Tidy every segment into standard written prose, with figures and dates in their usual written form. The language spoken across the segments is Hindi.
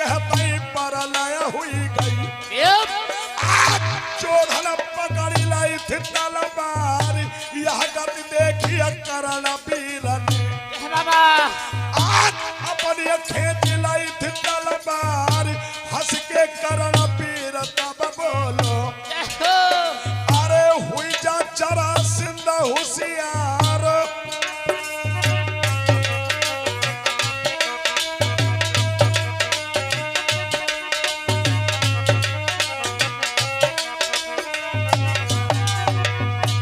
कहते पर लय हुई गई चोधन पकड़ी लाई थी तलवार यह गति देखी करण वीरन अपनी खेत लाई थी तलवार हंस के करण वीर तब बोलो अरे हुई जा चरा सिंध होशियार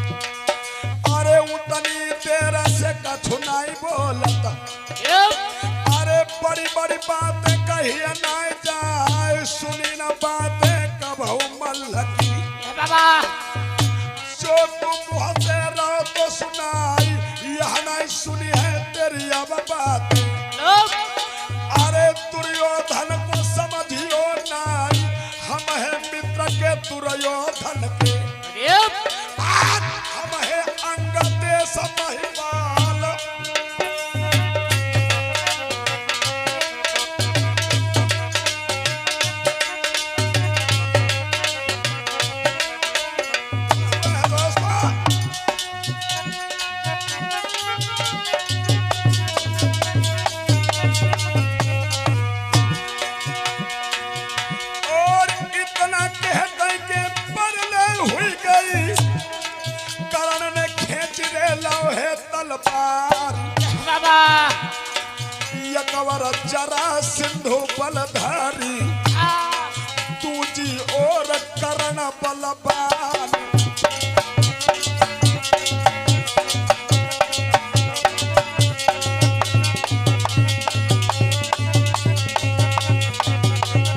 अरे उतनी तेरा से कछुनाई बोलता अरे बड़ी बड़ी बातें कहिए ना जाए सुनी न बातें कबहू मल्लकी जो तुम हंसे रहो तो सुनाई यह नहीं सुनी है तेरी अब बात अरे दुर्योधन को समझियो नहीं हम है मित्र के दुर्योधन के हम है अंग देश महिपाल यकवर जरा सिंधु बलधारी दूजी ओर करण बलवान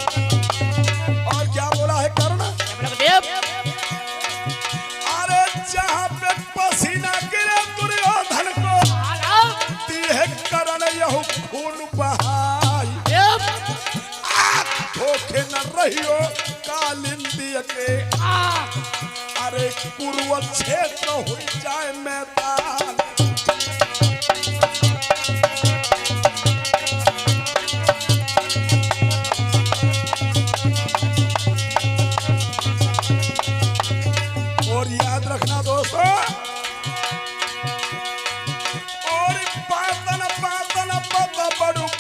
और क्या बोला है कर्ण अरे जहां पे पसीना गिरे दुर्योधन को करण यहू खून बहाई धोखे न रहियो कालिंदी के अरे कुरुक्षेत्र हो जाए मैदान और याद रखना दोस्तों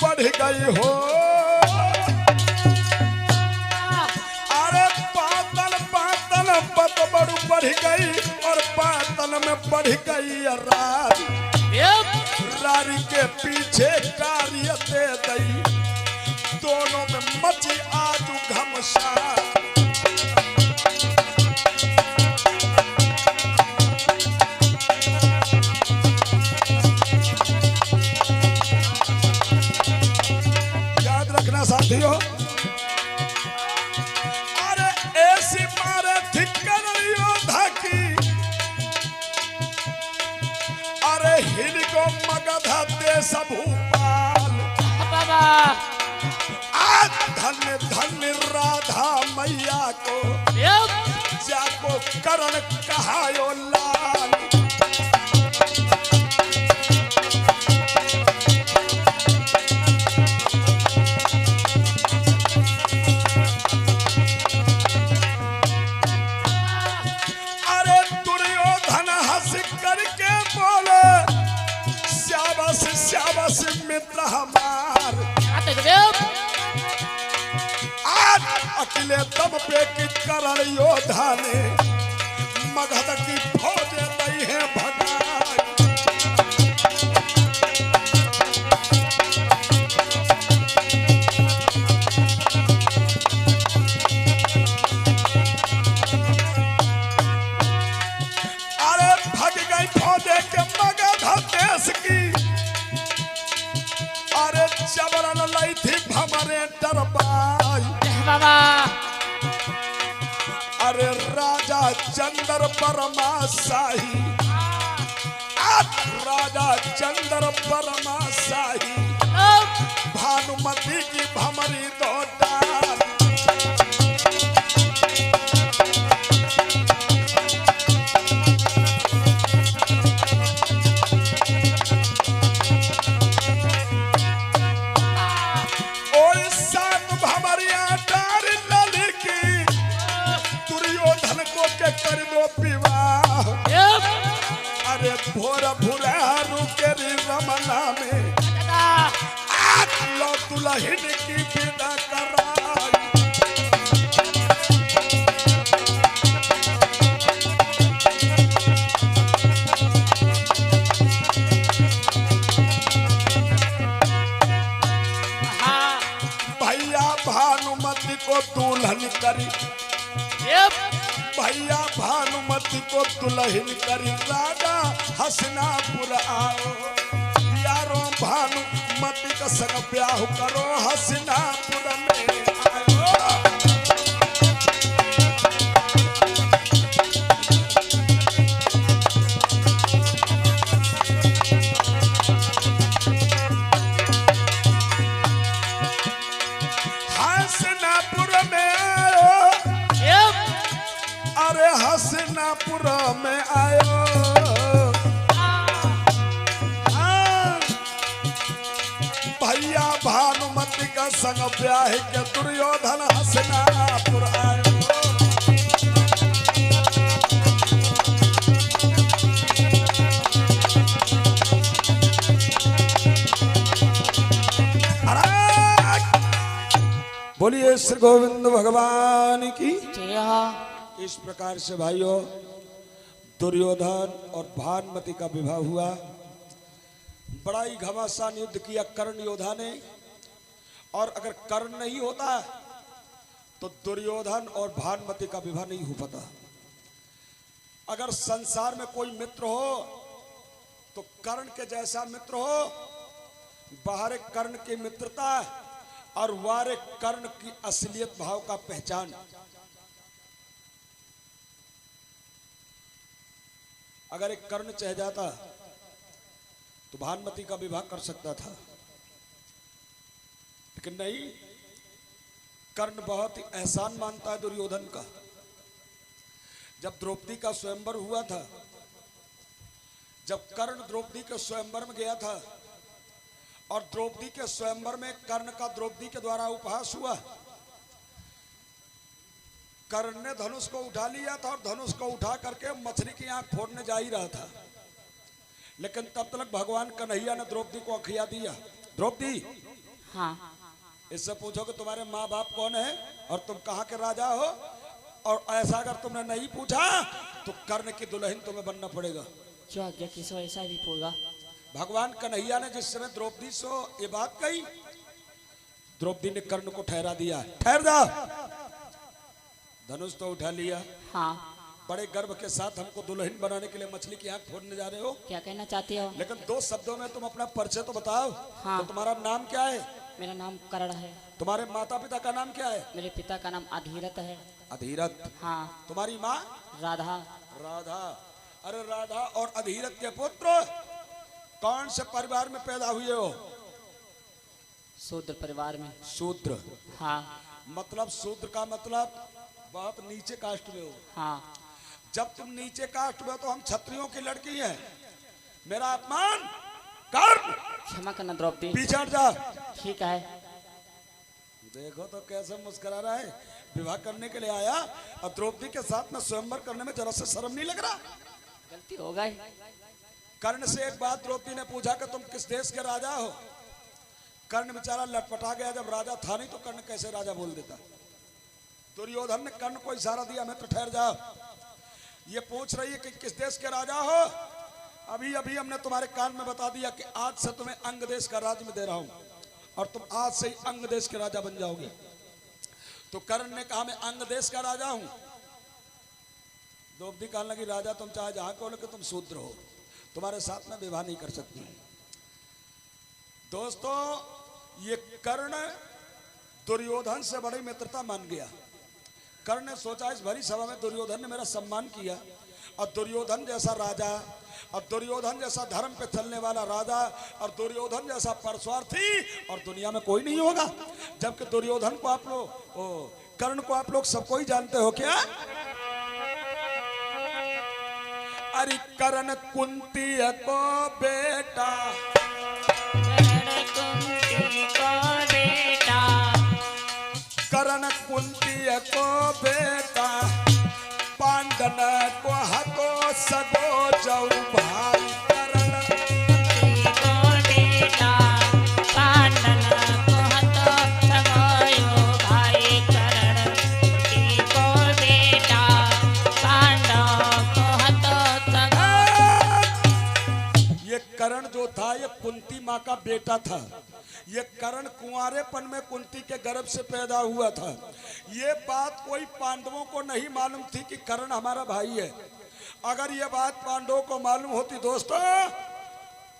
बढ़ गई हो अरे पातल पातल पत बड़ू बढ़ गई और पातल में बढ़ गई रारी के पीछे कार्य दे दई दोनों में मची आज घमसान साथियों अरे ऐसी मारे थिक्कर योद्धा की अरे हिल को मगध देश भूपाल आज धन्य धन्य राधा मैया को जाको करण कहायो लाल मित्र हमार आज अकेले दम पे की करण योद्धा ने मगध की फौज दी है भगाई अरे भग गई फौज के मगध देश की जबरन लाई थी भमरे दरबार अरे राजा चंद्र परमा शाही राजा चंद्र परमा शाही भानुमति की भमरी दो डाल और सात भव मोर भुरारू के रमना में आज लो दुल्हन की विदा कराई। भैया भानुमति को दुल्हन करी, भैया भानुमति को दुल्हन करी राजा हसनापुर आओ। यारो भानुमति का संग ब्याह करो हसनापुर में आओ। हसनापुर में आयो, अरे हसनापुर में आयो। भैया भानुमति का संग ब्याह के दुर्योधन हसनापुर आयो। बोलिए श्री गोविंद भगवान की। इस प्रकार से भाइयों दुर्योधन और भानुमति का विवाह हुआ। बड़ा ही घमासान युद्ध किया कर्ण योद्धा ने, और अगर कर्ण नहीं होता तो दुर्योधन और भानुमति का विवाह नहीं हो पाता। अगर संसार में कोई मित्र हो तो कर्ण के जैसा मित्र हो। बाहर कर्ण की मित्रता और वारे कर्ण की असलियत भाव का पहचान। अगर एक कर्ण चाह जाता तो भानुमति का विवाह कर सकता था, लेकिन नहीं। कर्ण बहुत ही एहसान मानता है दुर्योधन का। जब द्रौपदी का स्वयंवर हुआ था, जब कर्ण द्रौपदी के स्वयंवर में गया था और द्रौपदी के स्वयंवर में कर्ण का द्रौपदी के द्वारा उपहास हुआ, कर्ण ने धनुष को उठा लिया था और धनुष को उठा करके मछली की आंख फोड़ने जा ही रहा था, लेकिन तब तक भगवान कन्हैया ने द्रौपदी को अखिया दिया। द्रौपदी, हाँ, इससे पूछो कि तुम्हारे माँ बाप कौन है और तुम कहाँ के राजा हो, और ऐसा अगर तुमने नहीं पूछा तो कर्ण की दुल्हन तुम्हें बनना पड़ेगा। जो आज्ञा की सो ऐसा भी होगा। भगवान कन्हैया ने जिस समय द्रौपदी से ये बात कही, द्रौपदी ने कर्ण को ठहरा दिया। ठहर जा, धनुष तो उठा लिया, हाँ, बड़े गर्व के साथ हमको दुल्हन बनाने के लिए मछली की आंख फोड़ने जा रहे हो। क्या कहना चाहते हो? लेकिन दो शब्दों में तुम अपना परिचय तो बताओ। हाँ। तो तुम्हारा नाम क्या है? मेरा नाम कर्ण है। तुम्हारे माता पिता का नाम क्या है? मेरे पिता का नाम अधीरथ है। अधीरथ। हाँ। तुम्हारी माँ? राधा। राधा। अरे राधा और अधीरथ के पुत्र कौन से परिवार में पैदा हुए हो? शूद्र परिवार में। शूद्र? हाँ। मतलब शूद्र का मतलब बहुत नीचे कास्ट में हो। हाँ। जब तुम नीचे कास्ट में हो तो हम क्षत्रियों की लड़की हैं, मेरा अपमान कर। क्षमा करना द्रौपदी। पीछे हट जा। ठीक है। देखो तो कैसे मुस्कुरा रहा है। विवाह करने के लिए आया और द्रौपदी के साथ में स्वयंवर करने में जरा से शर्म नहीं लग रहा? गलती हो गई। कर्ण से एक बात द्रौपदी ने पूछा कि तुम किस देश के राजा हो? कर्ण बेचारा लटपटा गया, जब राजा था नहीं तो कर्ण कैसे राजा बोल देता। दुर्योधन ने कर्ण को इशारा दिया, मैं तो ठहर जा। ये पूछ रही है कि किस देश के राजा हो? अभी अभी हमने तुम्हारे कान में बता दिया कि आज से तुम्हें अंग देश का राज्य में दे रहा हूं और तुम आज से ही अंग देश के राजा बन जाओगे। तो कर्ण ने कहा मैं अंग देश का राजा हूं। द्रौपदी कहने लगी राजा तुम चाहे जहां को, लेकिन तुम शूद्र हो, तुम्हारे साथ में विवाह नहीं कर सकती। दोस्तों, ये कर्ण दुर्योधन से बड़ी मित्रता मान गया। कर्ण ने सोचा इस भरी सभा में दुर्योधन ने मेरा सम्मान किया, और दुर्योधन जैसा राजा और दुर्योधन जैसा धर्म पे चलने वाला राजा और दुर्योधन जैसा परस्वार्थी और दुनिया में कोई नहीं होगा। जबकि दुर्योधन को आप लोग, कर्ण को आप लोग सबको ही जानते हो क्या? अरे कर्ण कुंती को बेटा, कर्ण कुंती को बेटा, पांडन को हतो सगो जाऊ भाई। माँ का बेटा था। ये कर्ण कुंवारेपन में कुंती के गर्भ से पैदा हुआ था। ये बात कोई पांडवों को नहीं मालूम थी कि कर्ण हमारा भाई है। अगर ये बात पांडवों को मालूम होती दोस्तों,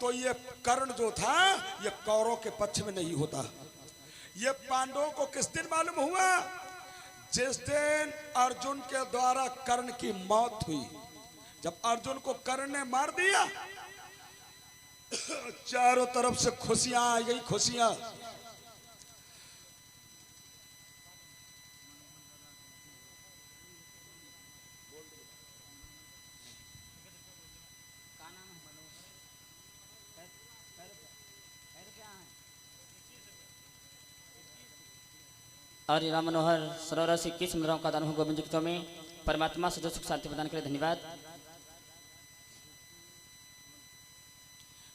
तो ये कर्ण जो था ये कौरवों के पक्ष में नहीं होता। ये पांडवों को किस दिन मालूम हुआ? जिस दिन अर्जुन के द्वारा कर्ण की मौत हुई। जब अर्जुन को कर्ण ने मार दिया, चारों तरफ से खुशियां आ गई, खुशियां। और राम मनोहर सरोवर से 21 मुद्राओं का दान हो गोविंद जी में परमात्मा से जो सुख शांति प्रदान करे, धन्यवाद।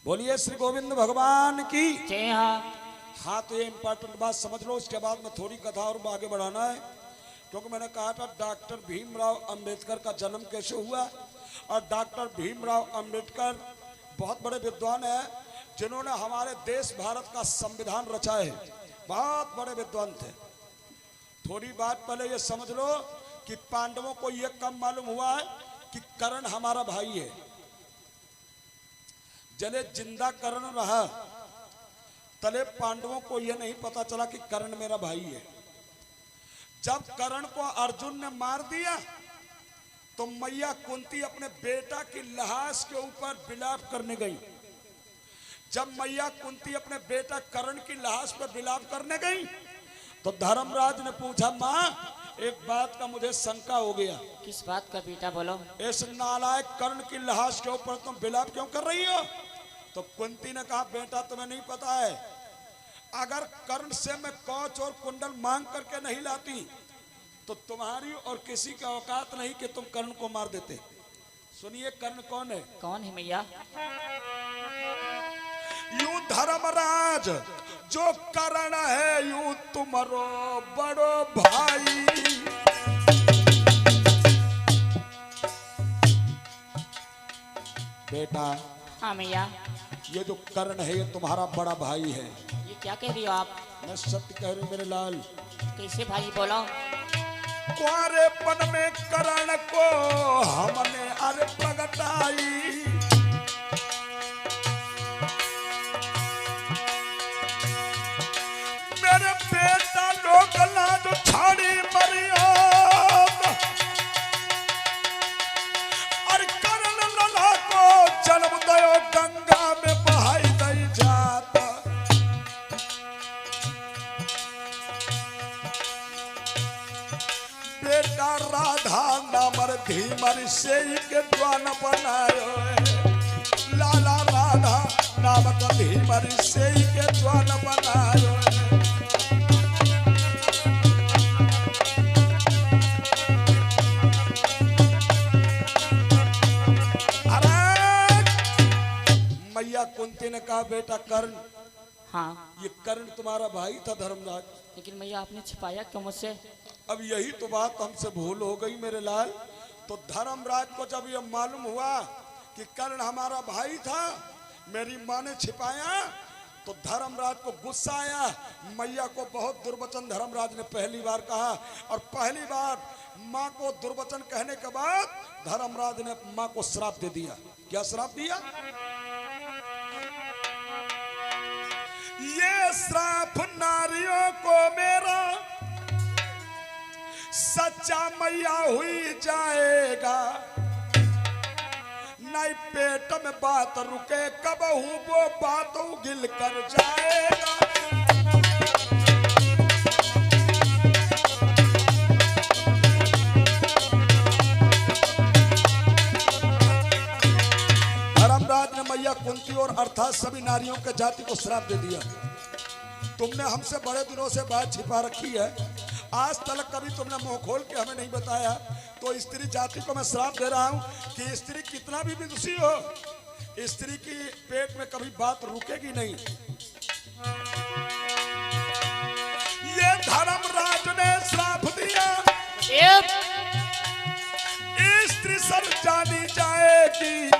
बोलिए श्री गोविंद भगवान की जय। हाँ हाँ, तो ये इंपॉर्टेंट बात समझ लो। उसके बाद में थोड़ी कथा और आगे बढ़ाना है, क्योंकि मैंने कहा था डॉक्टर भीमराव अंबेडकर का जन्म कैसे हुआ। और डॉक्टर भीमराव अंबेडकर बहुत बड़े विद्वान हैं, जिन्होंने हमारे देश भारत का संविधान रचा है। बहुत बड़े विद्वान थे। थोड़ी बात पहले ये समझ लो कि पांडवों को यह कब मालूम हुआ है कि कर्ण हमारा भाई है। जले जिंदा कर्ण रहा तले पांडवों को यह नहीं पता चला कि कर्ण मेरा भाई है। जब कर्ण को अर्जुन ने मार दिया तो मैया कुंती अपने बेटा की लाश के ऊपर विलाप करने गई। जब मैया कुंती अपने बेटा कर्ण की लाश पर विलाप करने गई तो धर्मराज ने पूछा, माँ एक बात का मुझे शंका हो गया। किस बात का बेटा बोलो? इस नालायक कर्ण की लाश के ऊपर तुम विलाप क्यों कर रही हो? तो कुंती ने कहा, बेटा तुम्हें नहीं पता है, अगर कर्ण से मैं कवच और कुंडल मांग करके नहीं लाती तो तुम्हारी और किसी की औकात नहीं कि तुम कर्ण को मार देते। सुनिए कर्ण कौन है? कौन है मैया? यू धर्मराज जो कर्ण है यू तुम्हारो बड़ो भाई। बेटा हाँ मैया। ये जो कर्ण है ये तुम्हारा बड़ा भाई है। ये क्या कह रही हो आप? मैं सत्य कह रही हूँ मेरे लाल। कैसे भाई बोलो? कुंवारेपन में कर्ण को हमने अरे प्रगटाई। मेरे बेटा लोग लाज छाड़ी मरियम और कर्ण लला को जन्म दयो गंगा में बहाई दई जात। बेटा राधा नामर धीमर से के द्वान बनायो लाला राधा नामक धीमर से के द्वान बनायो। मैया कुंती ने कहा, बेटा कर्ण, हाँ ये कर्ण तुम्हारा भाई था धर्मराज, लेकिन मैया आपने छिपाया क्यों मुझसे? अब यही तो बात हमसे भूल हो गई मेरे लाल। तो धर्मराज को जब ये मालूम हुआ कि कर्ण हमारा भाई था, मेरी माँ ने छिपाया, तो धर्मराज को गुस्सा आया। मैया को बहुत दुर्वचन धर्मराज ने पहली बार कहा, और पहली बार माँ को दुर्वचन कहने के बाद धर्मराज ने माँ को श्राप दे दिया। क्या श्राप दिया? ये श्राप नारियों को मेरा सच्चा मैया हुई जाएगा, नहीं पेट में बात रुके कब हूं वो बात गिल कर जाएगा। धर्मराज ने मैया कुंती और अर्थात सभी नारियों के जाति को श्राप दे दिया। तुमने हमसे बड़े दिनों से बात छिपा रखी है, आज तक कभी तुमने मुंह खोल के हमें नहीं बताया, तो स्त्री जाति को मैं श्राप दे रहा हूं कि स्त्री कितना भी विदुषी हो, स्त्री की पेट में कभी बात रुकेगी नहीं। ये धर्मराज ने श्राप दिया, स्त्री सब जानी जाएगी,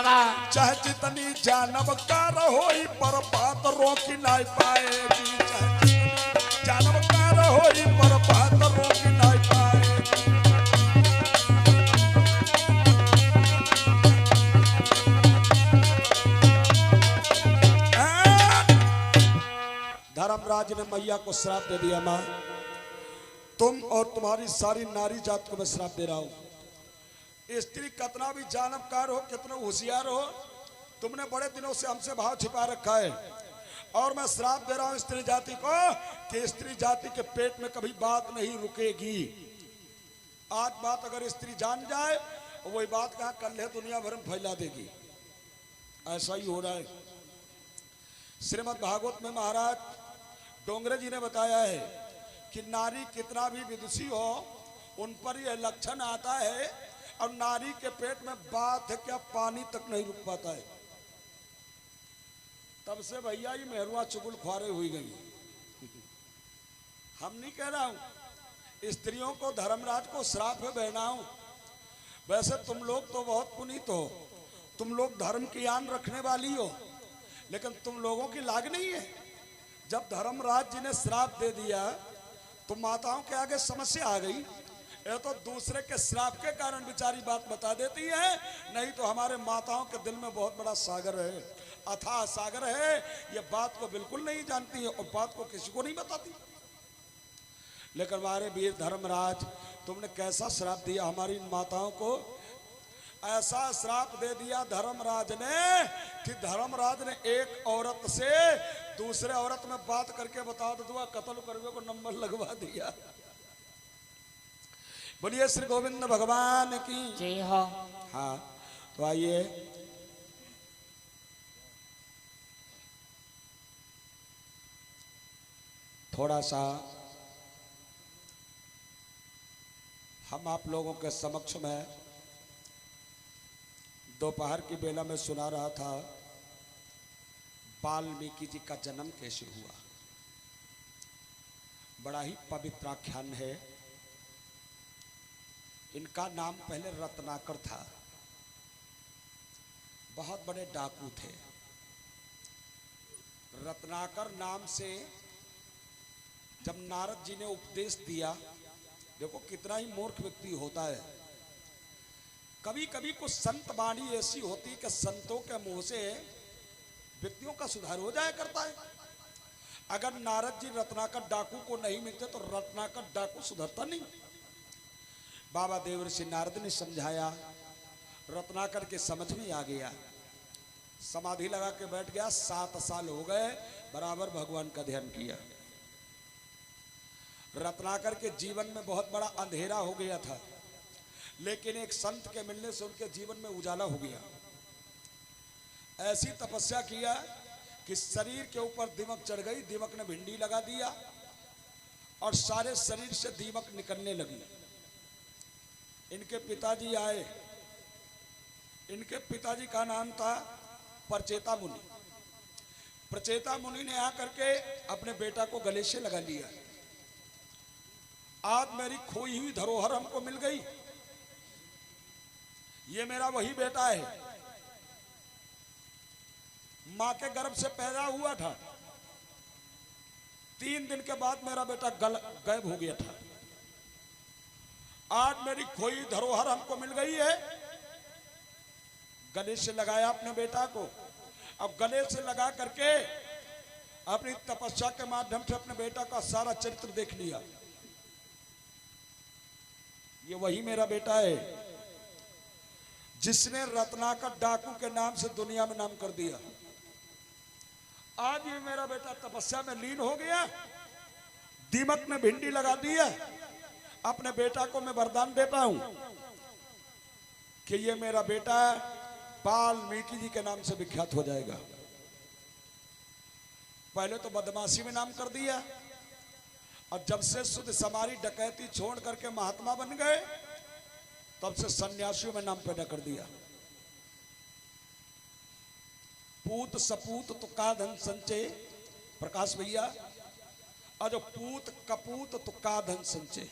बाबा चाहे जितनी जानब का रहोई पर बात रोकी नहीं पाएगी, चाहे जितनी जानब का रहोई पर बात रोकी नहीं पाएगी। धर्मराज ने मैया को श्राप दे दिया, मां तुम और तुम्हारी सारी नारी जात को मैं श्राप दे रहा हूं। स्त्री कितना भी जानबकार हो, कितना होशियार हो, तुमने बड़े दिनों से हमसे भाव छिपा रखा है और मैं श्राप दे रहा हूं स्त्री जाति को कि स्त्री जाति के पेट में कभी बात नहीं रुकेगी। आज बात अगर स्त्री जान जाए वही बात कहां कल है दुनिया भर में फैला देगी। ऐसा ही हो रहा है। श्रीमद् भागवत में महाराज डोंगरे जी ने बताया है कि नारी कितना भी विदुषी हो उन पर यह लक्षण आता है और नारी के पेट में बात है क्या पानी तक नहीं रुक पाता है। तब से भैया ये मेहरुआ चुगल ख्वारे हुई गई। हम नहीं कह रहा हूं स्त्रियों को धर्मराज को श्राप में बहना हूं। वैसे तुम लोग तो बहुत पुनीत हो, तुम लोग धर्म की आन रखने वाली हो, लेकिन तुम लोगों की लाग नहीं है। जब धर्मराज जी ने श्राप दे दिया तो माताओं के आगे समस्या आ गई। ये तो दूसरे के श्राप के कारण बेचारी बात बता देती है, नहीं तो हमारे माताओं के दिल में बहुत बड़ा सागर है, अथाह सागर है। ये बात को बिल्कुल नहीं जानती है और बात को किसी को नहीं बताती। लेकिन हमारे वीर धर्मराज तुमने कैसा श्राप दिया हमारी माताओं को। ऐसा श्राप दे दिया धर्मराज ने कि धर्मराज ने एक औरत से दूसरे औरत में बात करके बता दूंगा कत्ल करने को नंबर लगवा दिया। बोलिए श्री गोविंद भगवान की जय हो। हाँ तो आइए थोड़ा सा हम आप लोगों के समक्ष में दोपहर की बेला में सुना रहा था वाल्मीकि जी का जन्म कैसे हुआ। बड़ा ही पवित्र आख्यान है। इनका नाम पहले रत्नाकर था, बहुत बड़े डाकू थे। रत्नाकर नाम से जब नारद जी ने उपदेश दिया, देखो कितना ही मूर्ख व्यक्ति होता है। कभी कभी कुछ संत वाणी ऐसी होती कि संतों के मुंह से व्यक्तियों का सुधार हो जाया करता है। अगर नारद जी रत्नाकर डाकू को नहीं मिलते तो रत्नाकर डाकू सुधरता नहीं। बाबा देवर्षि नारद ने समझाया, रत्नाकर के समझ में आ गया, समाधि लगा के बैठ गया। 7 साल हो गए, बराबर भगवान का ध्यान किया। रत्नाकर के जीवन में बहुत बड़ा अंधेरा हो गया था, लेकिन एक संत के मिलने से उनके जीवन में उजाला हो गया। ऐसी तपस्या किया कि शरीर के ऊपर दीमक चढ़ गई, दीमक ने भिंडी लगा दिया और सारे शरीर से दीमक निकलने लगी। इनके पिताजी आए, इनके पिताजी का नाम था प्रचेता मुनि। प्रचेता मुनि ने आकर के अपने बेटा को गले से लगा लिया। आज मेरी खोई हुई धरोहर हमको मिल गई, ये मेरा वही बेटा है। मां के गर्भ से पैदा हुआ था, 3 दिन के बाद मेरा बेटा गायब हो गया था। आज मेरी खोई धरोहर हमको मिल गई है। गले से लगाया अपने बेटा को। अब गले से लगा करके अपनी तपस्या के माध्यम से अपने बेटा का सारा चरित्र देख लिया। ये वही मेरा बेटा है जिसने रत्नाकर डाकू के नाम से दुनिया में नाम कर दिया। आज ये मेरा बेटा तपस्या में लीन हो गया, दीमक ने भिंडी लगा दिया। अपने बेटा को मैं वरदान देता हूं कि ये मेरा बेटा वाल्मीकि जी के नाम से विख्यात हो जाएगा। पहले तो बदमाशी में नाम कर दिया और जब से शुद्ध समारी डकैती छोड़ करके महात्मा बन गए तब से सन्यासियों में नाम पैदा कर दिया। पूत सपूत तो का धन संचय, प्रकाश भैया, और जो पूत कपूत तो का धन संचय।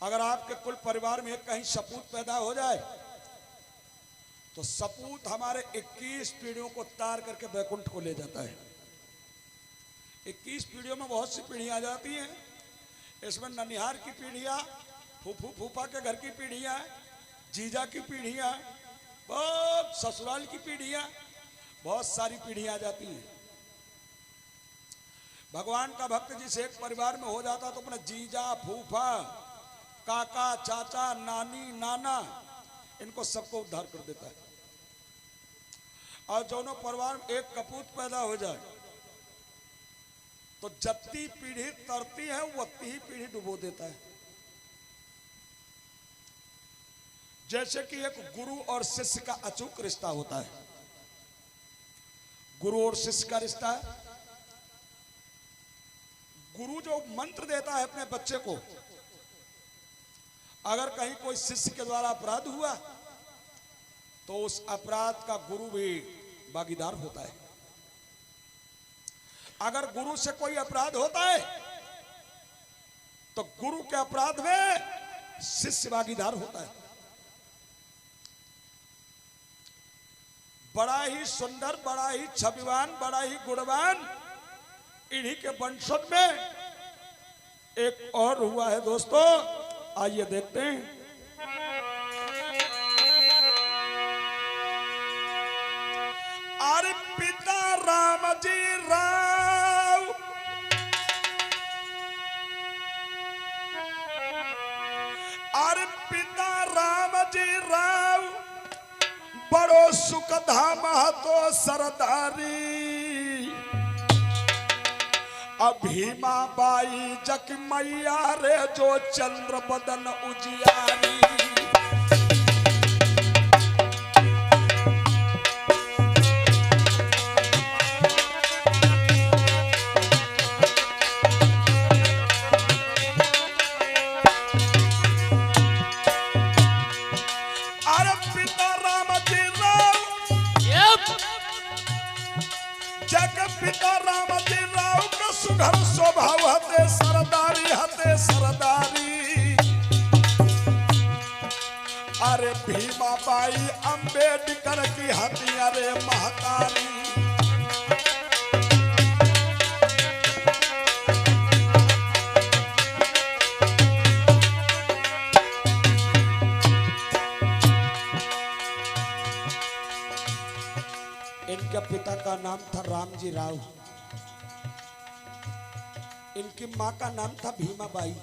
अगर आपके कुल परिवार में कहीं सपूत पैदा हो जाए तो सपूत हमारे 21 पीढ़ियों को तार करके बैकुंठ को ले जाता है। 21 पीढ़ियों में बहुत सी पीढ़ियां आ जाती हैं। इसमें ननिहार की पीढ़ियां, फूफू फूफा के घर की पीढ़ियां, जीजा की पीढ़ियां, बहुत ससुराल की पीढ़ियां, बहुत सारी पीढ़ियां आ जाती हैं। भगवान का भक्त जिस एक परिवार में हो जाता तो अपना जीजा, फूफा, काका, चाचा, नानी, नाना, इनको सबको उद्धार कर देता है। और दोनों परिवार में एक कपूत पैदा हो जाए तो जत्ती पीढ़ी तरती है वत्ती ही पीढ़ी डुबो देता है। जैसे कि एक गुरु और शिष्य का अचूक रिश्ता होता है। गुरु और शिष्य का रिश्ता है। गुरु जो मंत्र देता है अपने बच्चे को, अगर कहीं कोई शिष्य के द्वारा अपराध हुआ तो उस अपराध का गुरु भी भागीदार होता है। अगर गुरु से कोई अपराध होता है तो गुरु के अपराध में शिष्य भागीदार होता है। बड़ा ही सुंदर, बड़ा ही छविवान, बड़ा ही गुणवान इन्हीं के वंशज में एक और हुआ है दोस्तों। आइए देखते हैं। अरे पिता राम जी राव, अरे पिता राम जी राव, बड़ो सुखधाम तो सरदारी। भीमा बाई जक मैया रे जो चंद्र बदन उजियारी। अरे पिता राम जी राव, जग पिता राम जी राव का सुघर स्वभाव हते सरदारी, हते सरदारी। अरे भीमा बाई अंबेडकर की हती अरे महतारी। इनके पिता का नाम था रामजी राव, इनकी मां का नाम था भीमा बाई।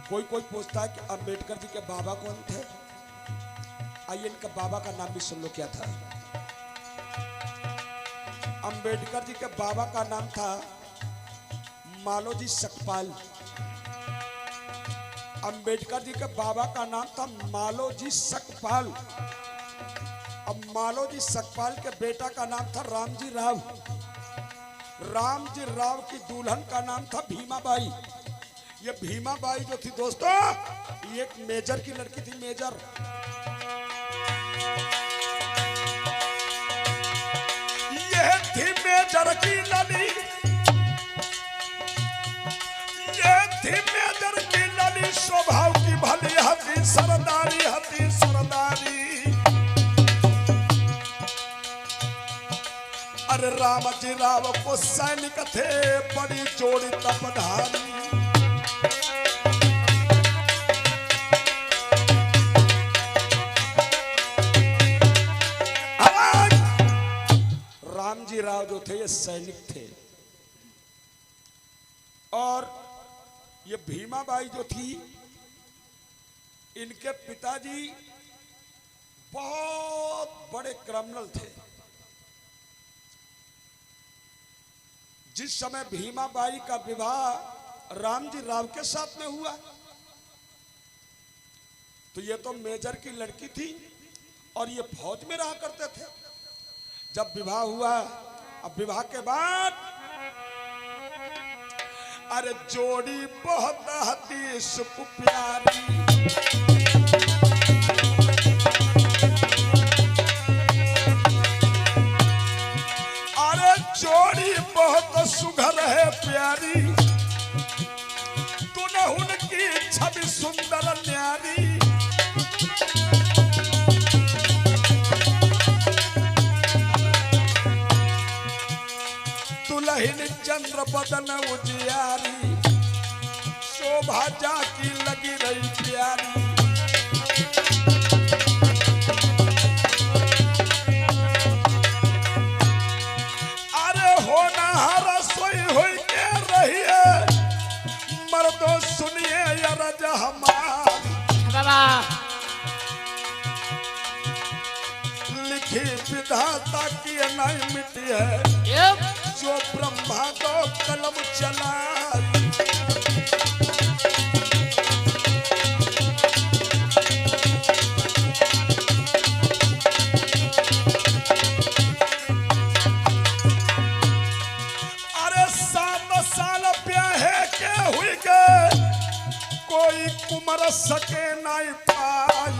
कोई कोई पूछता है कि अंबेडकर जी के बाबा कौन थे। आइए इनके बाबा का नाम भी सुन लो क्या था। अंबेडकर जी के बाबा का नाम था मालोजी सकपाल। अंबेडकर जी के बाबा का नाम था मालोजी सकपाल। अब मालोजी सकपाल के बेटा का नाम था रामजी राव। रामजी राव की दुल्हन का नाम था भीमा बाई। ये भीमा बाई जो थी दोस्तों, ये एक मेजर की लड़की थी, मेजर। ये थी मेजर की लड़ी, ये थी मेजर की लड़ी, स्वभाव की भली हती सरदारी, हती सरदारी। अरे रामजी राव को सैनिक थे बड़ी जोड़ी तपधारी। रामजी राव जो थे ये सैनिक थे। और ये भीमा बाई जो थी, इनके पिताजी बहुत बड़े क्रिमिनल थे। जिस समय भीमा बाई का विवाह रामजी राव के साथ में हुआ तो ये तो मेजर की लड़की थी और ये फौज में रहा करते थे। जब विवाह हुआ, अब विवाह के बाद अरे जोड़ी बहुत हती सुख प्यारी। अरे जोड़ी बहुत सुघर है प्यारी, तूने उनकी छवि सुंदर न्यारी। दुल्हन चंद्र बदन उजियारी, शोभा जाकी लगी रही प्यारी। अरे होना रसोई हुई के रही है, मर्दों सुनिए अरज हमारी। लिखी विधाता की नहीं मिटी है, जो ब्रह्मा को कलम चलाई। अरे 7 साल ब्याहे के हुई गए, कोई कुमर सके नहीं पाई।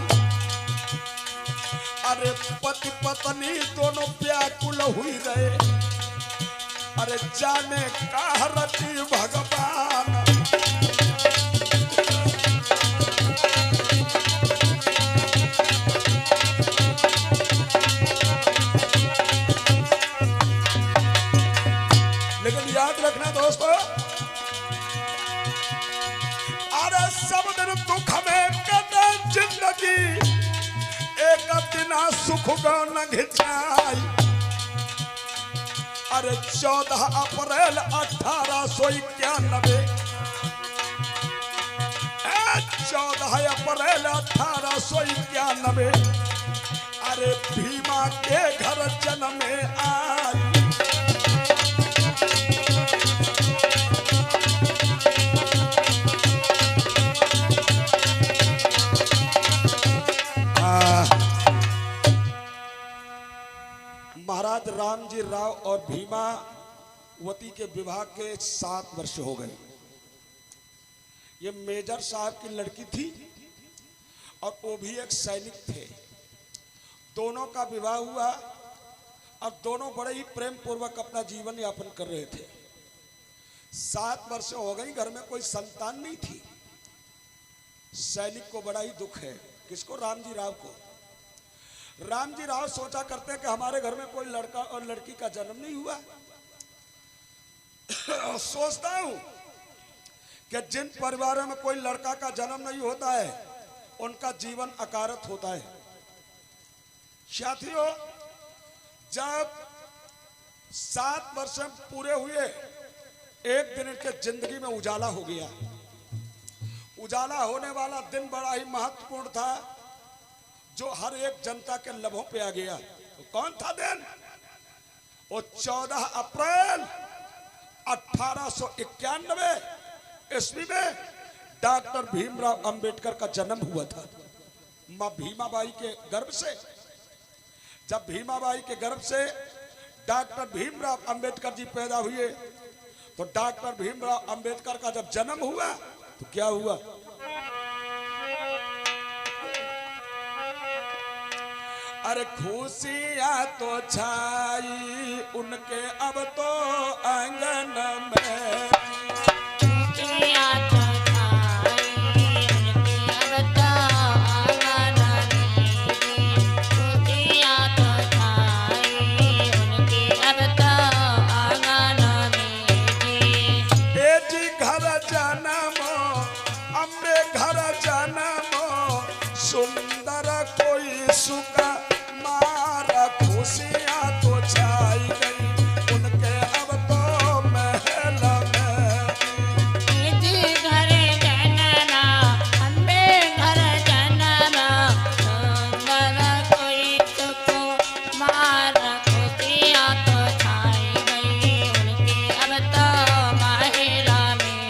अरे पति पत्नी दोनों व्याकुल हुई रहे, अरे जाने का रति भगवान। लेकिन याद रखना दोस्तों, अरे सब दिन दुख में कटे जिंदगी, एक दिन सुख न घिचाई। अरे 14 अप्रैल 1891, 14 अप्रैल 1891, अरे भीमा के घर जन्म आई। महाराज रामजी राव और भीमावती के विवाह के 7 वर्ष हो गए। ये मेजर साहब की लड़की थी और वो भी एक सैनिक थे। दोनों का विवाह हुआ और दोनों बड़े ही प्रेम पूर्वक अपना जीवन यापन कर रहे थे। 7 वर्ष हो गई, घर में कोई संतान नहीं थी। सैनिक को बड़ा ही दुख है। किसको? रामजी राव को। रामजी राव सोचा करते हैं कि हमारे घर में कोई लड़का और लड़की का जन्म नहीं हुआ। सोचता हूं कि जिन परिवारों में कोई लड़का का जन्म नहीं होता है उनका जीवन अकारत होता है। साथियों, जब 7 वर्ष पूरे हुए, एक दिन इनके जिंदगी में उजाला हो गया। उजाला होने वाला दिन बड़ा ही महत्वपूर्ण था, जो हर एक जनता के लबों पे आ गया। तो कौन था दिन? वो 14 अप्रैल 1891 ईस्वी में डॉक्टर भीमराव अंबेडकर का जन्म हुआ था। मां भीमाबाई के गर्भ से। जब भीमाबाई के गर्भ से डॉक्टर भीमराव अंबेडकर जी पैदा हुए, तो डॉक्टर भीमराव अंबेडकर का जब जन्म हुआ तो क्या हुआ? अरे खुशियाँ तो छाई उनके अब तो आंगन में। खुशियाँ तो छाई उनके अब तो आंगन में। खुशियाँ तो छाई उनके अब तो आंगन में। ए जी घर जन्मो, अम्बे घर जन्मो, सुंदर कोई सुख मारा। खुशियाँ तो छाई गई उनके अब तो महल में। घर जनना, अम्बे घर जनना, सुंदर कोई सुख मारा। खुशियाँ तो छाई गई उनके अब तो महल में।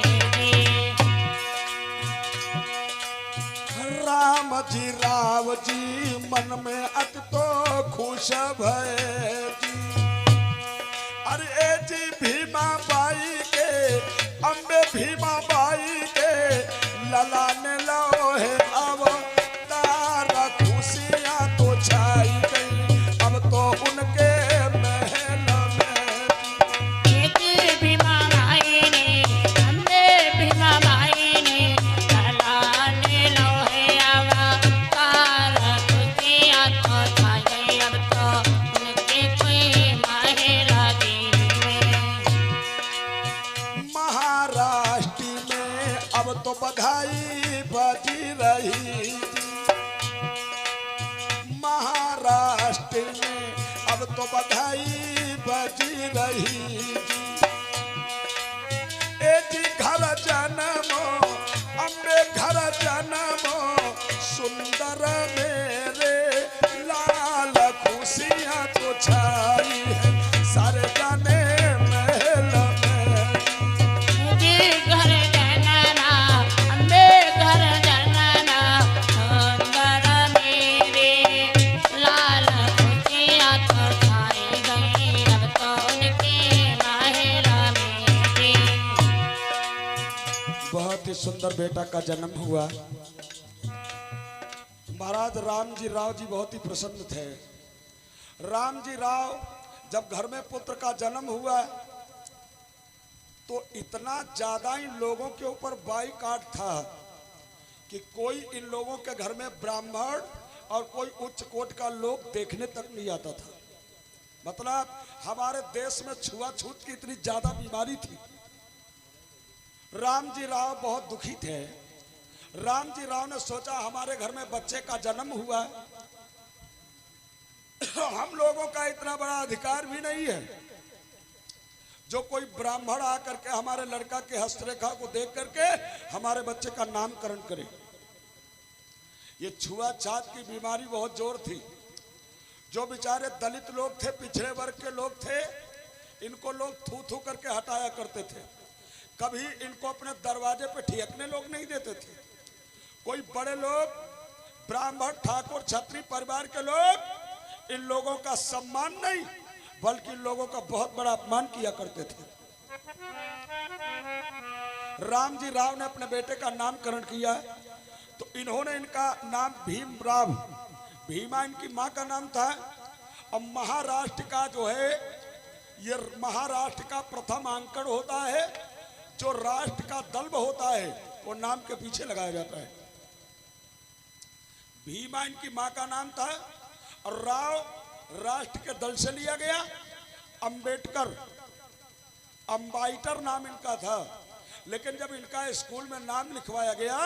राम जी राव जी मन में अति तो खुश भय जी। अरे जी भीमा बाई के, अम्बे भीमा बाई के, लला ने लो है अब तारा। खुशियाँ तो छाई गई अब तो उनके महल में। भीमा बाई ने, अम्बे भीमा बाई ने, लला ने लो है अब तारा। खुशियाँ तो छाई गई अब तो उनके कोई महल में। बधाई बजी रही महाराष्ट्र में, अब तो बधाई बजी रही ए जी घर जन्मो अम्बे घर जन्मो सुंदर मेरे लाल खुशियां तो छाई है सारे जाने महल में। मुझे घर जनना अम्बे घर जनना सुंदर मेरे लाल खुशियां तो छाई गई अब तो उनके महल में। बहुत ही सुंदर बेटा का जन्म हुआ। महाराज राम जी राव जी बहुत ही प्रसन्न थे। राम जी राव जब घर में पुत्र का जन्म हुआ तो इतना ज्यादा इन लोगों के ऊपर बाइकाट था कि कोई इन लोगों के घर में ब्राह्मण और कोई उच्च कोट का लोग देखने तक नहीं आता था। मतलब हमारे देश में छुआछूत की इतनी ज्यादा बीमारी थी। राम जी राव बहुत दुखी थे। राम जी राव ने सोचा हमारे घर में बच्चे का जन्म हुआ, हम लोगों का इतना बड़ा अधिकार भी नहीं है जो कोई ब्राह्मण आकर के हमारे लड़का के हस्तरेखा को देख करके हमारे बच्चे का नामकरण करे। ये छुआछूत की बीमारी बहुत जोर थी। जो बेचारे दलित लोग थे, पिछड़े वर्ग के लोग थे, इनको लोग थू थू करके हटाया करते थे। कभी इनको अपने दरवाजे पे ठियकने लोग नहीं देते थे। कोई बड़े लोग ब्राह्मण ठाकुर क्षत्रिय परिवार के लोग इन लोगों का सम्मान नहीं बल्कि इन लोगों का बहुत बड़ा अपमान किया करते थे। राम जी राव ने अपने बेटे का नामकरण किया तो इन्होंने इनका नाम भीमराव, भीमा इनकी माँ का नाम था। और महाराष्ट्र का जो है ये महाराष्ट्र का प्रथम अंकन होता है, जो राष्ट्र का दल्ब होता है वो नाम के पीछे लगाया जाता है। भीमा इनकी माँ का नाम था और राव राष्ट्र के दल से लिया गया। अंबेडकर, अंबाइटर नाम इनका था। लेकिन जब इनका स्कूल में नाम लिखवाया गया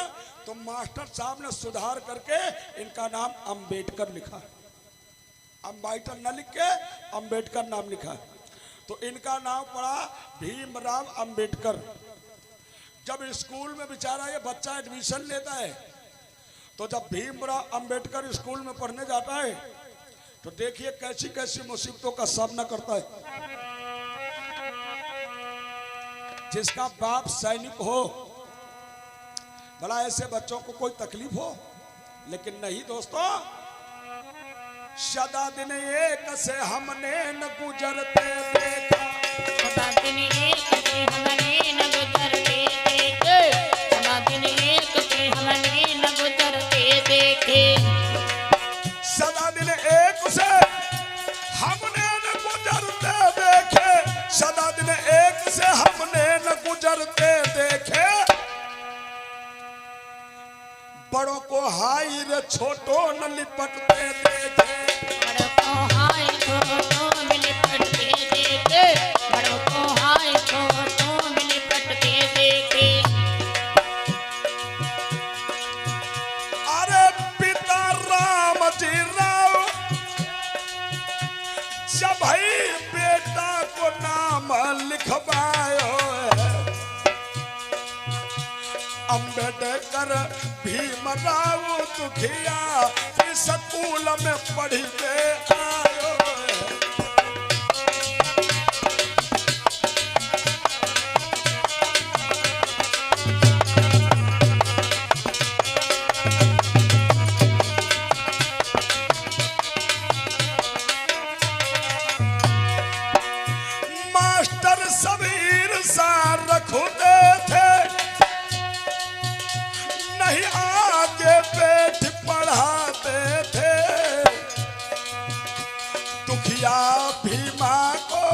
तो मास्टर साहब ने सुधार करके इनका नाम अंबेडकर लिखा। अंबाइटर न लिख के अंबेडकर नाम लिखा तो इनका नाम पड़ा भीमराव अंबेडकर। जब स्कूल में बेचारा ये बच्चा एडमिशन लेता है तो जब भीमराव अंबेडकर स्कूल में पढ़ने जाता है तो देखिए कैसी कैसी मुसीबतों का सामना करता है। जिसका बाप सैनिक हो, भला ऐसे बच्चों को कोई तकलीफ हो, लेकिन नहीं दोस्तों। सदा दिन एक से हमने न गुजरते देखा, सदा दिन एक से हमने न गुजरते देखे, सदा दिन एक से हमने न गुजरते देखे। सदा दिन एक से हमने न गुजरते देखे, सदा दिन एक से हमने न गुजरते देखे। बड़ों को हाय रे छोटों न लिपटते देखे, बड़ों को हाय छोटों में लिपटते देखे, बड़ों को हाय छोटों में लिपटते देखे। अरे पिता राम जी राव जब भाई बेटा को नाम लिखवायो है, अंबेडकर भीमराव दुखिया इस स्कूल में पढ़ के आयो है। मास्टर सबीर सा रखते थे, नहीं आगे बैठ पढ़ाते थे। दुखिया भीमा को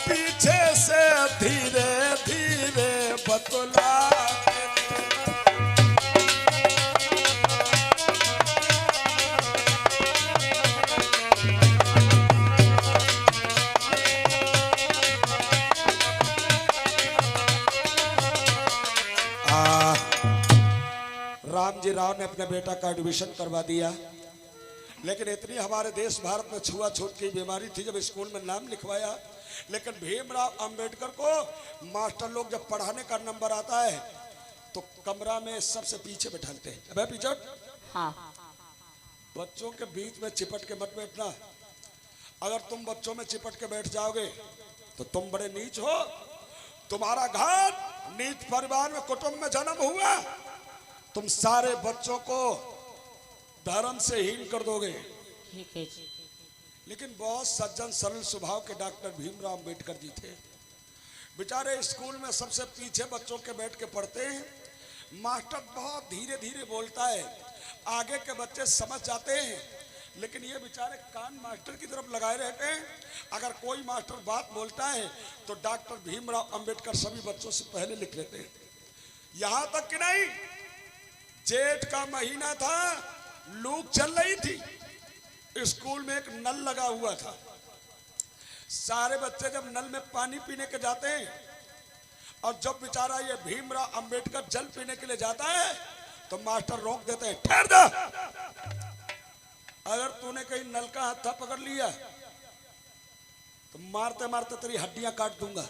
पीछे से धीरे धीरे बतलाते थे। जी राव ने अपने बेटा का एडमिशन करवा दिया, लेकिन इतनी हमारे देश भारत में छुआछूत की बीमारी थी, जब स्कूल में नाम लिखवाया, लेकिन भीमराव अंबेडकर को मास्टर लोग जब पढ़ाने का नंबर आता है तो कमरा में सबसे पीछे बैठाते हैं। अबे पीछे, हाँ बच्चों के बीच में चिपट के मत बैठना। अगर तुम बच्चों में चिपट के बैठ जाओगे तो तुम बड़े नीच हो। तुम्हारा घर नीच परिवार में कुटुंब में जन्म हुआ, तुम सारे बच्चों को धर्म से हीन कर दोगे। ठीक है जी। लेकिन बहुत सज्जन सरल स्वभाव के डॉक्टर भीमराव अंबेडकर जी थे। बेचारे स्कूल में सबसे पीछे बच्चों के बैठ के पढ़ते हैं। मास्टर बहुत धीरे धीरे बोलता है, आगे के बच्चे समझ जाते हैं, लेकिन ये बेचारे कान मास्टर की तरफ लगाए रहते हैं। अगर कोई मास्टर बात बोलता है तो डॉक्टर भीमराव अंबेडकर सभी बच्चों से पहले लिख लेते हैं। यहां तक कि नहीं, जेठ का महीना था, लू चल रही थी, स्कूल में एक नल लगा हुआ था। सारे बच्चे जब नल में पानी पीने के जाते हैं, और जब बेचारा ये भीमराव अंबेडकर जल पीने के लिए जाता है तो मास्टर रोक देते हैं, ठहर जा, अगर तूने कहीं नल का हाथा पकड़ लिया तो मारते मारते तेरी हड्डियां काट दूंगा।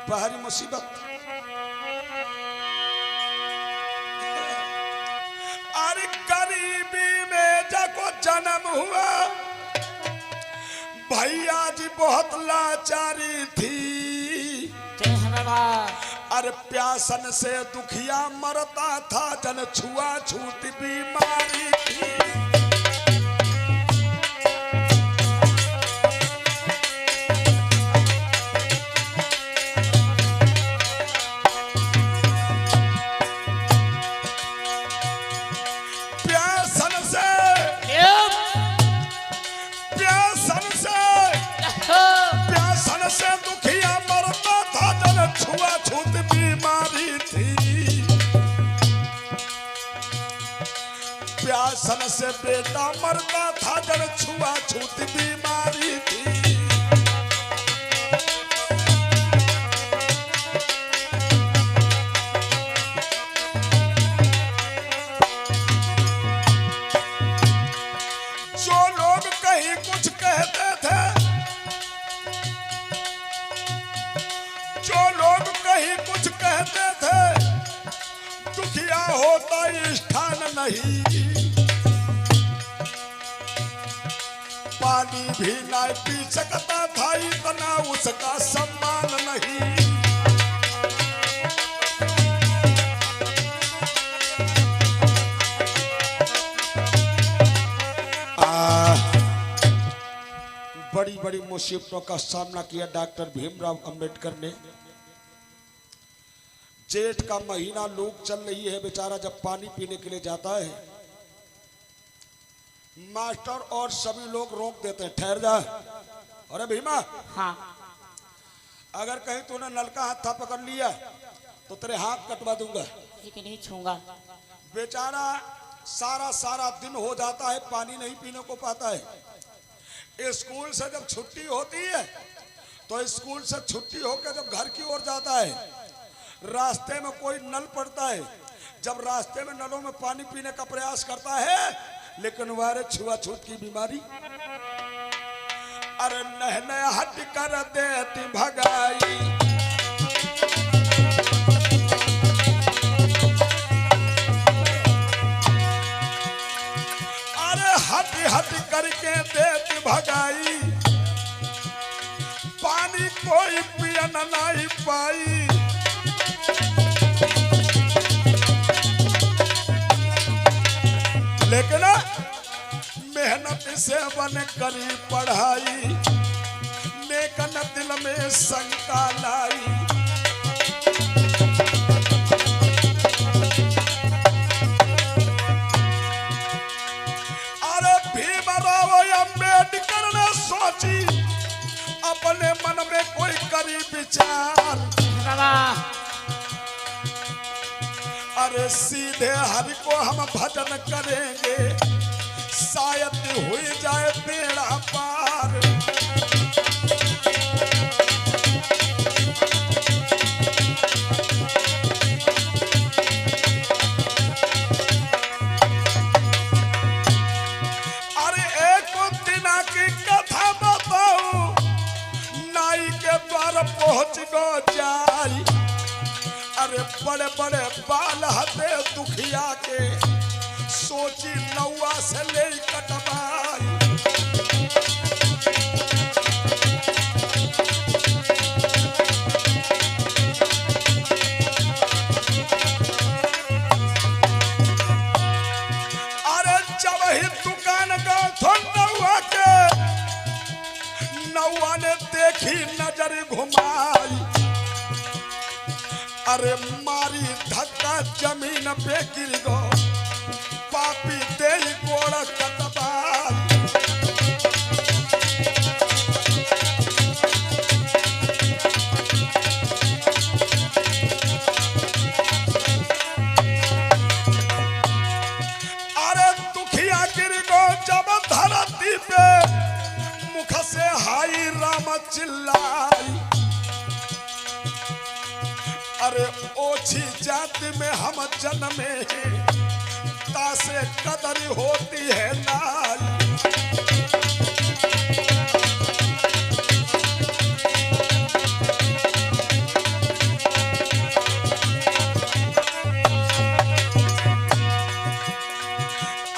बाहरी मुसीबत। अरे गरीबी में जाको जन्म हुआ, भैया जी बहुत लाचारी थी। जय हो बाबा। अरे प्यासन से दुखिया मरता था, जन छुआछूत बीमारी थी। छुआछूत बीमारी थी। प्यासन से बेटा मरता था, जब छुआछूत बीमारी थी। जो लोग कहीं कुछ कहते थे, जो लोग कहीं कुछ कहते थे, दुखिया होता स्थान नहीं। पानी भी ना पी सकता था, इतना उसका सम्मान नहीं। बड़ी बड़ी मुसीबतों का सामना किया डॉक्टर भीमराव अंबेडकर ने। जेठ का महीना, लूक चल रही है, बेचारा जब पानी पीने के लिए जाता है, मास्टर और सभी लोग रोक देते हैं, ठहर जा। अरे भीमा, हाँ अगर कहीं तूने नल का हाथ पकड़ लिया तो तेरे हाथ कटवा दूंगा। लेकिन नहीं छूंगा। बेचारा सारा सारा दिन हो जाता है, पानी नहीं पीने को पाता है। स्कूल से जब छुट्टी होती है तो स्कूल से छुट्टी होकर जब घर की ओर जाता है, रास्ते में कोई नल पड़ता है। जब रास्ते में नलों में पानी पीने का प्रयास करता है, लेकिन वारे छुआछूत की बीमारी। अरे नहने हट कर देती भगाई, अरे हट हट करके देती भगाई। पानी कोई पिया नहीं पाई। लेकिन मेहनत से बन करी पढ़ाई, लेकिन दिल में शंका लाई। अरे भीमराव अंबेडकर ने सोची, अपने मन में कोई करी विचार। अरे सीधे हरि को हम भजन करेंगे, शायद हुई जाए बेड़ा पार। दूर पहुंच गो जाई। अरे बड़े बड़े बाल हते दुखिया के सोची नौआ से ले कटवाई। अरे जब ही दुकान का थो नौआ के, नौआ ने देखी नजर घुमाई। अरे मारी धक्का जमीन पे गिर गो, पापी दे गोड़ कटवाई। अरे दुखिया गिर गो जब धरती पे, मुख से हाई राम चिल्लाई। अरे ओछी जाति में हम जन्मे, तासे कदर होती है नाई।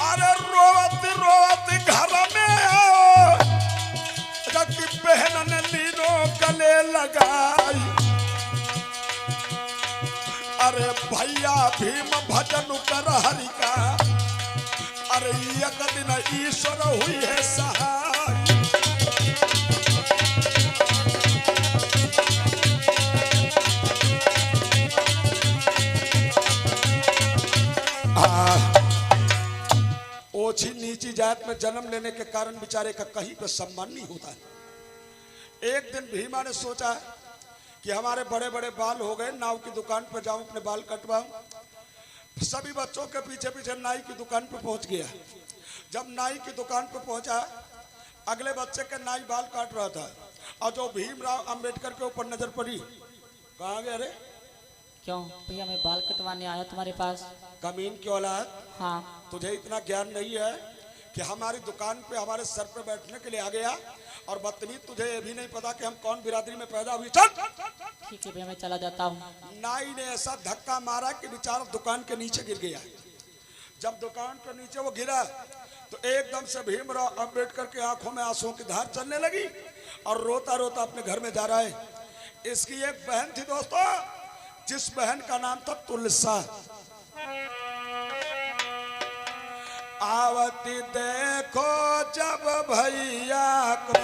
अरे रोवत रोवत घर में आओ, जबकि बहन ने लीनो गले लगाई। अरे भैया भीम भजन कर हरि का, अरे एक दिन ईश्वर हुई है सहाय। ओछी नीची जात में जन्म लेने के कारण बेचारे का कहीं पर सम्मान नहीं होता है। एक दिन भीमा ने सोचा कि हमारे बड़े बड़े बाल हो गए, नाव की दुकान पर जाऊं अपने बाल कटवाऊं। सभी बच्चों के पीछे पीछे नाई की दुकान पर पहुंच गया। जब नाई की दुकान पर पहुंचा, अगले बच्चे के नाई बाल काट रहा था और जो भीमराव अंबेडकर के ऊपर नजर पड़ी, कहाँ गए? अरे क्यों भैया, मैं बाल कटवाने आया तुम्हारे पास। कमीन की औलाद, हाँ तुझे इतना ज्ञान नहीं है कि हमारी दुकान पे हमारे सर पे बैठने के लिए आ गया, और बदतमीज तुझे ये भी नहीं पता कि हम कौन बिरादरी में पैदा हुई। चल ठीक है भैया, मैं चला जाता हूँ। नाई ने ऐसा धक्का मारा कि बेचारा दुकान के नीचे गिर गया। जब दुकान के नीचे वो गिरा तो एकदम से भीमराव अंबेडकर के आंखों में आंसुओं की धार चलने लगी और रोता रोता अपने घर में जा रहा है। इसकी एक बहन थी दोस्तों, जिस बहन का नाम था तुलसा। आवती देखो जब भैया को,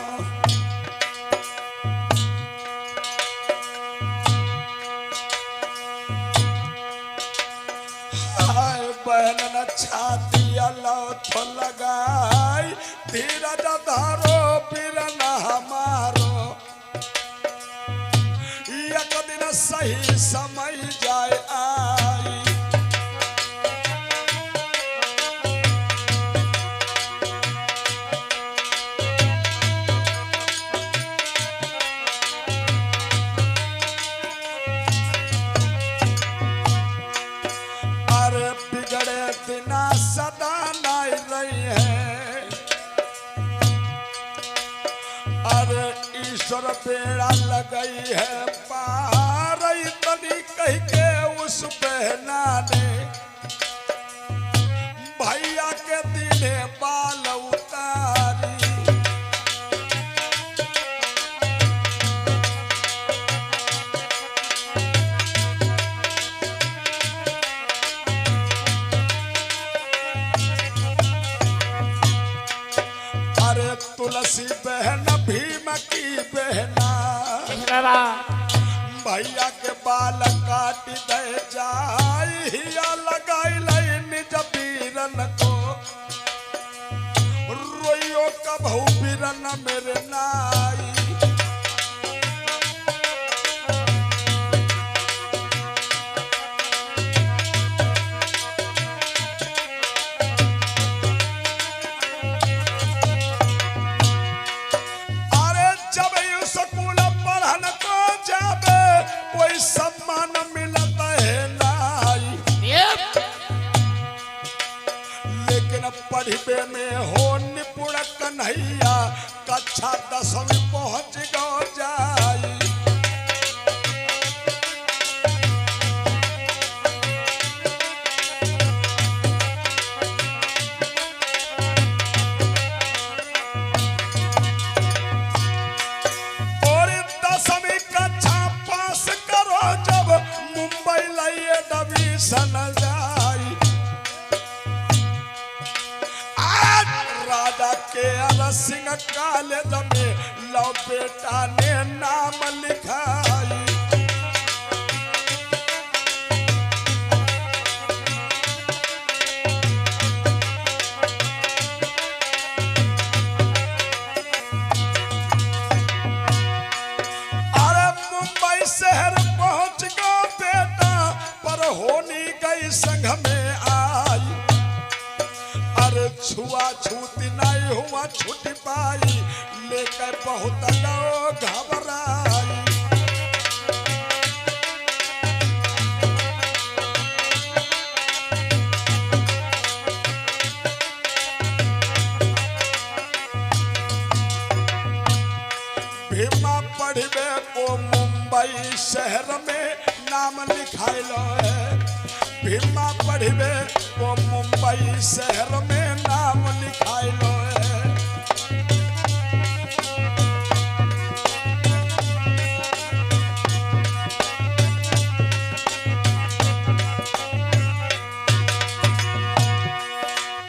हाय बहन न छाती लौथ लगाई, धीरज धारो पीर न हमारो, एक दिन सही समय जाए आई। बिगड़े दिना सदा नहीं रही है, अरे ईश्वर बेड़ा लगई है पार, तनी कह के उस बहना ने भैया के दिने बाल उतारी। तुलसी बहन भीम की बहना, भैया के बाल काट दे जाई, हिया लगाई लई निज बीरन को, रोइयो कबहू बीरन मेरे नाई। सम्मान मिलता है नाई, लेकिन पढ़बे में हो निपुण कन्हैया, कक्षा 10वीं पहुंच गो जाई। तेजा सिंह कॉलेज में लो बेटा ने नाम लिखाई। शहर पहुंच गो बेटा पर होनी गई संग में आई। अरे छुआ छूती नहीं हुआ छूट पाई लेकर बहुत गो घबराई। भीमा पढ़वे को मुंबई शहर में नाम लिखाइलो है। भीमा पढ़वे को मुंबई शहर में नाम लिखाइलो है।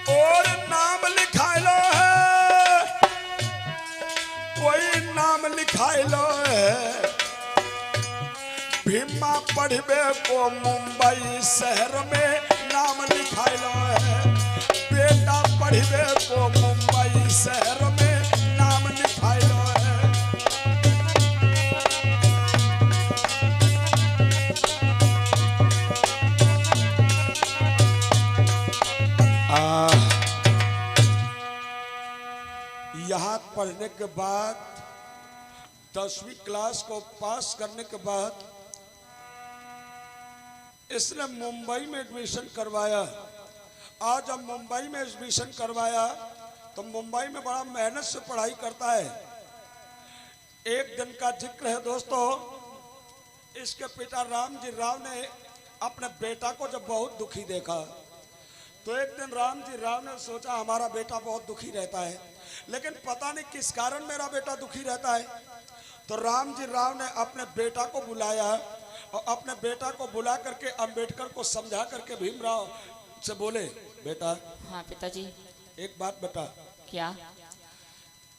और नाम लिखाइलो है, कोई नाम लिखाइलो है। भीमा पढ़वे को मुंबई शहर में नाम लिखाइलो है। बेटा पढ़वे को मुंबई शहर में नाम लिखाइलो है। यहाँ पढ़ने के बाद 10वीं क्लास को पास करने के बाद इसने मुंबई में एडमिशन करवाया। आज जब मुंबई में एडमिशन करवाया तो मुंबई में बड़ा मेहनत से पढ़ाई करता है। एक दिन का जिक्र है दोस्तों, इसके पिता रामजी राव ने अपने बेटा को जब बहुत दुखी देखा तो एक दिन रामजी राव ने सोचा हमारा बेटा बहुत दुखी रहता है, लेकिन पता नहीं किस कारण मेरा बेटा दुखी रहता है। तो रामजी राव ने अपने बेटा को बुलाया और अपने बेटा को बुला करके अंबेडकर को समझा करके भीमराव से बोले, बेटा। हाँ पिताजी। एक बात बता। क्या?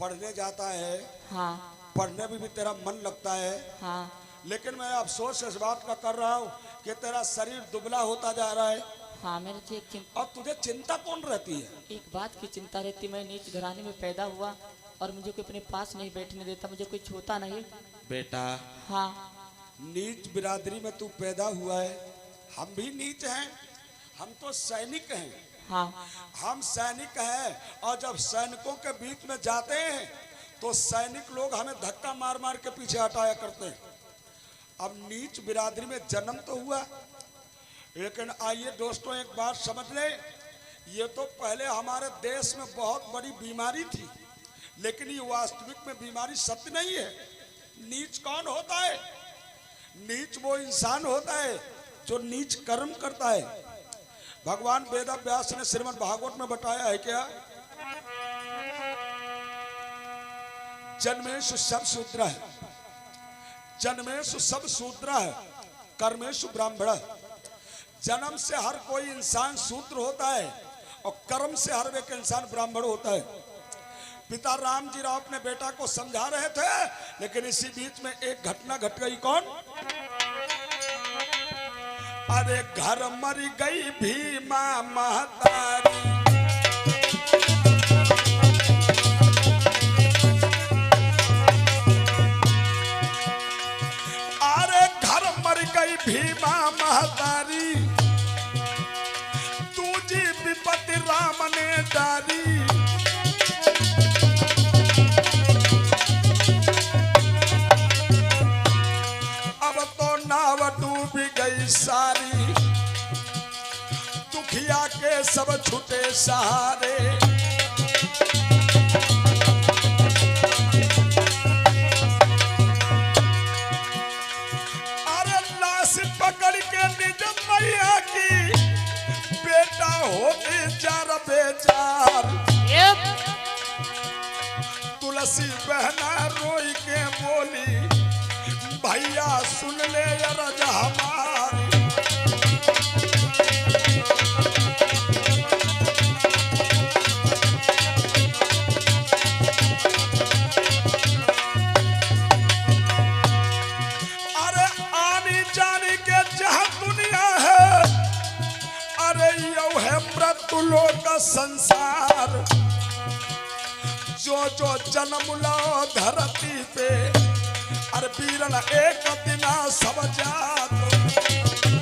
पढ़ने जाता है। हाँ। पढ़ने में भी तेरा मन लगता है। हाँ। लेकिन मैं अफसोस इस बात का कर रहा हूँ कि तेरा शरीर दुबला होता जा रहा है। हाँ मेरे तो एक चिंता। और तुझे चिंता कौन रहती है? एक बात की चिंता रहती, मैं नीच घराने में पैदा हुआ और मुझे कोई अपने पास नहीं बैठने देता, मुझे कोई छूता नहीं। बेटा। हाँ। नीच बिरादरी में तू पैदा हुआ है, हम भी नीच हैं, हम तो सैनिक हैं। हाँ। हम सैनिक हैं और जब सैनिकों के बीच में जाते हैं तो सैनिक लोग हमें धक्का मार मार के पीछे हटाया करते हैं। अब नीच बिरादरी में जन्म तो हुआ, लेकिन आइए दोस्तों एक बात समझ ले, ये तो पहले हमारे देश में बहुत बड़ी बीमारी थी, लेकिन ये वास्तविक में बीमारी सत्य नहीं है। नीच कौन होता है? नीच वो इंसान होता है जो नीच कर्म करता है। भगवान वेद व्यास ने श्रीमद् भागवत में बताया है क्या? जन्मेषु सब शूद्र है, जन्मेषु सब शूद्र है, कर्मेषु ब्राह्मण। जन्म से हर कोई इंसान शूद्र होता है और कर्म से हर एक इंसान ब्राह्मण होता है। पिता रामजी राव अपने बेटा को समझा रहे थे, लेकिन इसी बीच में एक घटना घट गई। कौन? अरे घर मर गई भीमा महतारी। अरे घर मर गई भीमा महतारी, तुझी विपत्ति राम ने डारी। अब तो नाव डूब गई सारी, दुखिया के सब छूटे सहारे। अरे लाश पकड़ के निज मैया की, बेटा होते जार बेजार। तुलसी बहना रोई के बोली, भैया सुन ले रज हमारी। तुलो का संसार जो जो जन्म लो धरती पे अरे वीरन एक दिना सब जात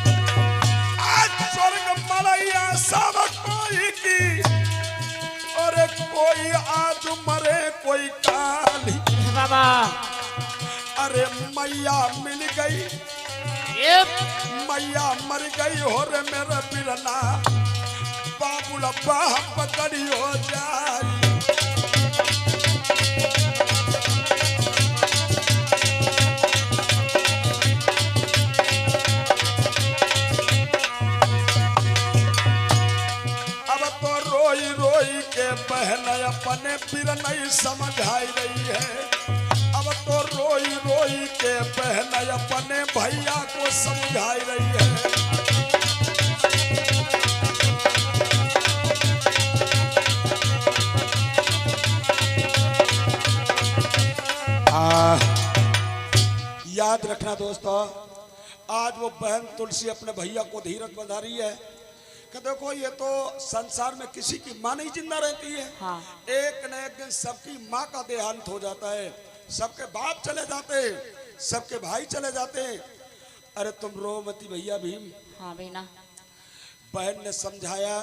आज स्वर्ग मलैया सब कोई की और कोई आज मरे कोई काली बाबा अरे मैया मिल गई मैया मर गई हो रे मेरे बिरना बाबुल बाह पकड़ी हो जाई अब तो रोई रोई के बहन अपने बिरनई समझाई रही है अब तो रोई रोई के बहन अपने भैया को समझाई रही है याद रखना दोस्तों आज वो बहन तुलसी अपने भैया को धीरज बंधा रही है कि देखो ये तो संसार में किसी की माँ नहीं जिंदा रहती है हाँ। एक न एक दिन सबकी माँ का देहांत हो जाता है सबके बाप चले जाते हैं सबके भाई चले जाते हैं अरे तुम रो मती भैया भीम हाँ बहना बहन ने समझाया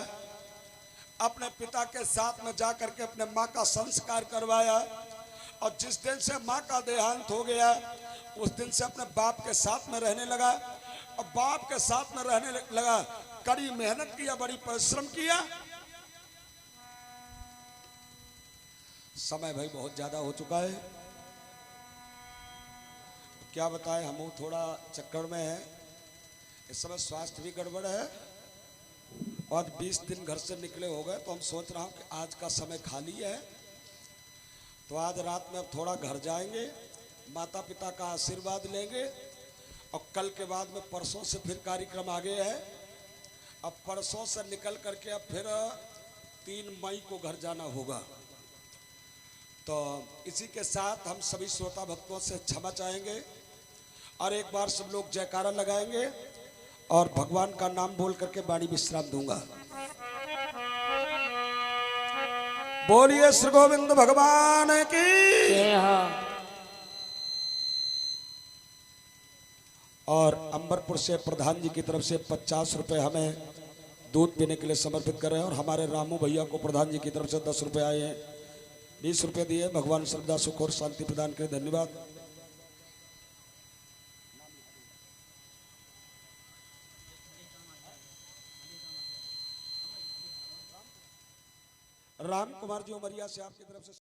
अपने पिता के साथ में जा करके अपने माँ का संस्कार करवाया और जिस दिन से माँ का देहांत हो गया उस दिन से अपने बाप के साथ में रहने लगा और बाप के साथ में रहने लगा कड़ी मेहनत किया बड़ी परिश्रम किया समय भाई बहुत ज्यादा हो चुका है क्या बताएं हम थोड़ा चक्कर में है इस समय स्वास्थ्य भी गड़बड़ है और 20 दिन घर से निकले हो गए तो हम सोच रहा हूं कि आज का समय खाली है तो आज रात में अब थोड़ा घर जाएंगे माता पिता का आशीर्वाद लेंगे और कल के बाद में परसों से फिर कार्यक्रम आगे है अब परसों से निकल करके अब फिर 3 मई को घर जाना होगा तो इसी के साथ हम सभी श्रोता भक्तों से क्षमा चाहेंगे और एक बार सब लोग जयकारा लगाएंगे और भगवान का नाम बोल करके वाणी विश्राम दूंगा बोलिए श्री गोविंद भगवान की जय हो और अंबरपुर से प्रधान जी की तरफ से 50 रुपए हमें दूध पीने के लिए समर्पित कर रहे हैं और हमारे रामू भैया को प्रधान जी की तरफ से 10 रुपए आए हैं 20 रुपए दिए भगवान श्रद्धा सुख और शांति प्रदान करें धन्यवाद राम कुमार जी उमरिया से आपकी तरफ से